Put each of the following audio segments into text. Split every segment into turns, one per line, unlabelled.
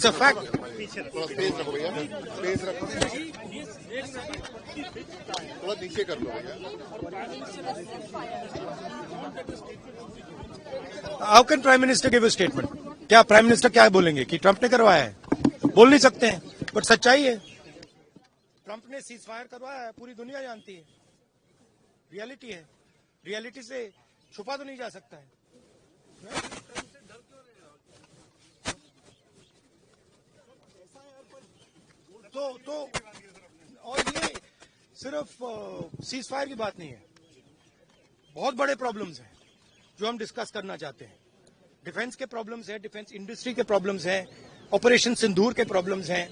It's a fact.
Space रखो भैया, space रखो, थोड़ा नीचे कर लो भैया।
How can prime minister give a statement? क्या प्राइम मिनिस्टर क्या बोलेंगे कि ट्रंप ने करवाया है? बोल नहीं सकते हैं, बट सच्चाई है, ट्रंप ने सीज फायर करवाया है, पूरी दुनिया जानती है, रियलिटी है, रियलिटी से छुपा तो नहीं जा सकता है। तो और ये सिर्फ सीज फायर की बात नहीं है, बहुत बड़े प्रॉब्लम्स हैं जो हम डिस्कस करना चाहते हैं। डिफेंस के प्रॉब्लम्स हैं, डिफेंस इंडस्ट्री के प्रॉब्लम्स हैं, ऑपरेशन सिंदूर के प्रॉब्लम्स हैं।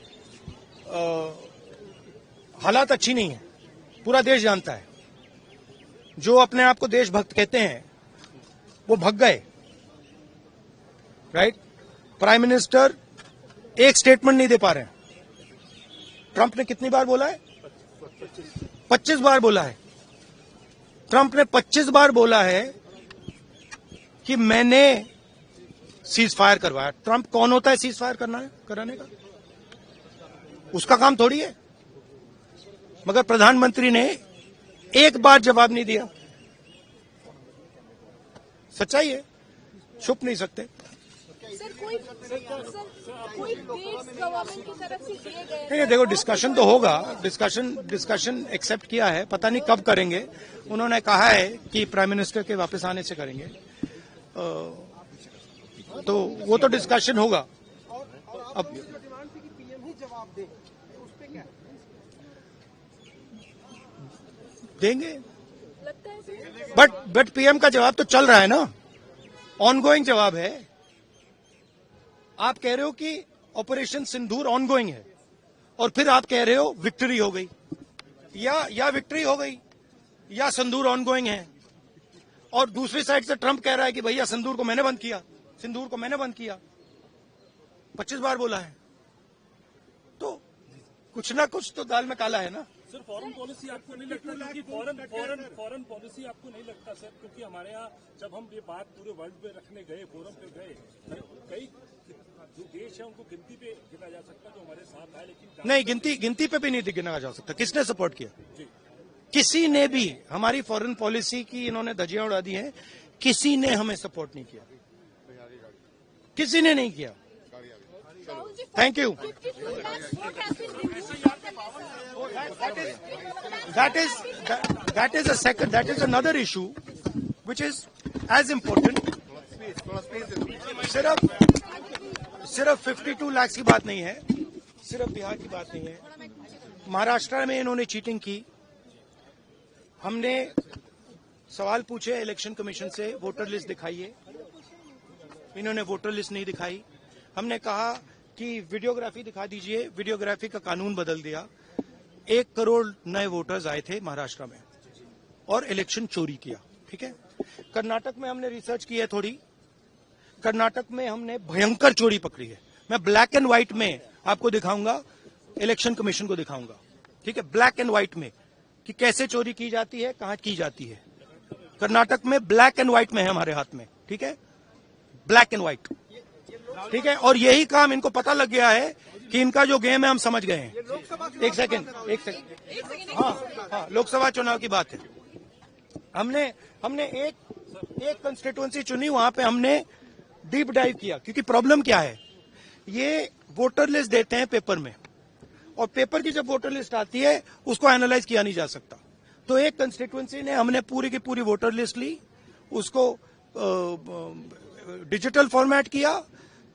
हालात अच्छी नहीं है, पूरा देश जानता है। जो अपने आप को देशभक्त कहते हैं वो भग गए, राइट? प्राइम मिनिस्टर एक स्टेटमेंट नहीं दे पा रहे हैं। ट्रंप ने कितनी बार बोला है? 25 बार बोला है। ट्रंप ने 25 बार बोला है कि मैंने सीज फायर करवाया। ट्रंप कौन होता है सीज फायर कराने का? उसका काम थोड़ी है। मगर प्रधानमंत्री ने एक बार जवाब नहीं दिया। सच्चाई है, छुप नहीं सकते।
सर, कोई बिड्स गवर्नमेंट की तरफ से किए गए?
नहीं, देखो डिस्कशन तो होगा, डिस्कशन एक्सेप्ट किया है, पता नहीं कब करेंगे। उन्होंने कहा है कि प्राइम मिनिस्टर के वापस आने से करेंगे, तो वो तो डिस्कशन होगा। अब देंगे, बट पीएम का जवाब तो चल रहा है ना, ऑनगोइंग जवाब है। आप कह रहे हो कि ऑपरेशन सिंदूर ऑनगोइंग है और फिर आप कह रहे हो विक्ट्री हो गई, या विक्ट्री हो गई या सिंदूर ऑनगोइंग है। और दूसरी साइड से ट्रंप कह रहा है कि भैया सिंदूर को मैंने बंद किया, सिंदूर को मैंने बंद किया। 25 बार बोला है, तो कुछ ना कुछ तो दाल में काला है ना।
सर, फॉरेन पॉलिसी आपको नहीं लगता? क्योंकि फॉरेन पॉलिसी आपको नहीं लगता सर? क्योंकि हमारे यहाँ जब हम ये बात पूरे वर्ल्ड में रखने गए, फोरम पे गए, कई जो देश है उनको गिनती पे गिना जा सकता जो हमारे साथ है, लेकिन
नहीं, गिनती पे भी नहीं गिना जा सकता। किसने सपोर्ट किया? किसी ने भी। हमारी फॉरेन पॉलिसी की इन्होंने धज्जियां उड़ा दी हैं, किसी ने हमें सपोर्ट नहीं किया, किसी ने नहीं किया। Thank you. That is a second. That is another issue, which is as important. सिर्फ 52 लाख की बात नहीं है, सिर्फ बिहार की बात नहीं है। महाराष्ट्र में इन्होंने चीटिंग की। हमने सवाल पूछे इलेक्शन कमीशन से, वोटर लिस्ट दिखाइए। इन्होंने वोटर लिस्ट नहीं दिखाई। हमने कहा कि वीडियोग्राफी दिखा दीजिए, वीडियोग्राफी का कानून बदल दिया। 1 करोड़ नए वोटर्स आए थे महाराष्ट्र में और इलेक्शन चोरी किया। ठीक है, कर्नाटक में हमने रिसर्च की है थोड़ी। कर्नाटक में हमने भयंकर चोरी पकड़ी है। मैं ब्लैक एंड व्हाइट में आपको दिखाऊंगा, इलेक्शन कमीशन को दिखाऊंगा। ठीक है, ब्लैक एंड व्हाइट में कि कैसे चोरी की जाती है, कहां की जाती है। कर्नाटक में ब्लैक एंड व्हाइट में है हमारे हाथ में। ठीक है, ब्लैक एंड व्हाइट। ठीक है, और यही काम इनको पता लग गया है कि इनका जो गेम है हम समझ गए हैं। एक सेकंड। हाँ, लोकसभा चुनाव की बात है। हमने एक कंस्टिट्यूएंसी चुनी, वहां पे हमने डीप डाइव किया। क्योंकि प्रॉब्लम क्या है, ये वोटर लिस्ट देते हैं पेपर में, और पेपर की जब वोटर लिस्ट आती है उसको एनालाइज किया नहीं जा सकता। तो एक कंस्टिट्यूएंसी ने हमने पूरी की पूरी वोटर लिस्ट ली, उसको डिजिटल फॉर्मेट किया।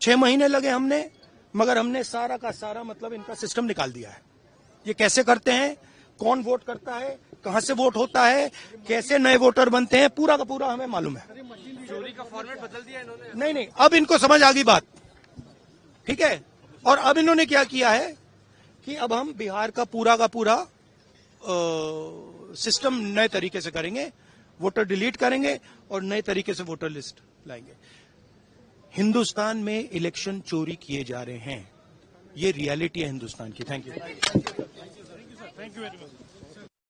6 महीने लगे हमने, मगर हमने सारा का सारा मतलब इनका सिस्टम निकाल दिया है। ये कैसे करते हैं, कौन वोट करता है, कहां से वोट होता है, कैसे नए वोटर बनते हैं, पूरा का पूरा हमें मालूम है।
चोरी का फॉर्मेट बदल दिया इन्होंने।
नहीं, अब इनको समझ आ गई बात। ठीक है, और अब इन्होंने क्या किया है कि अब हम बिहार का पूरा सिस्टम नए तरीके से करेंगे, वोटर डिलीट करेंगे और नए तरीके से वोटर लिस्ट लाएंगे। हिंदुस्तान में इलेक्शन चोरी किए जा रहे हैं, ये रियलिटी है हिंदुस्तान की। Thank you very much.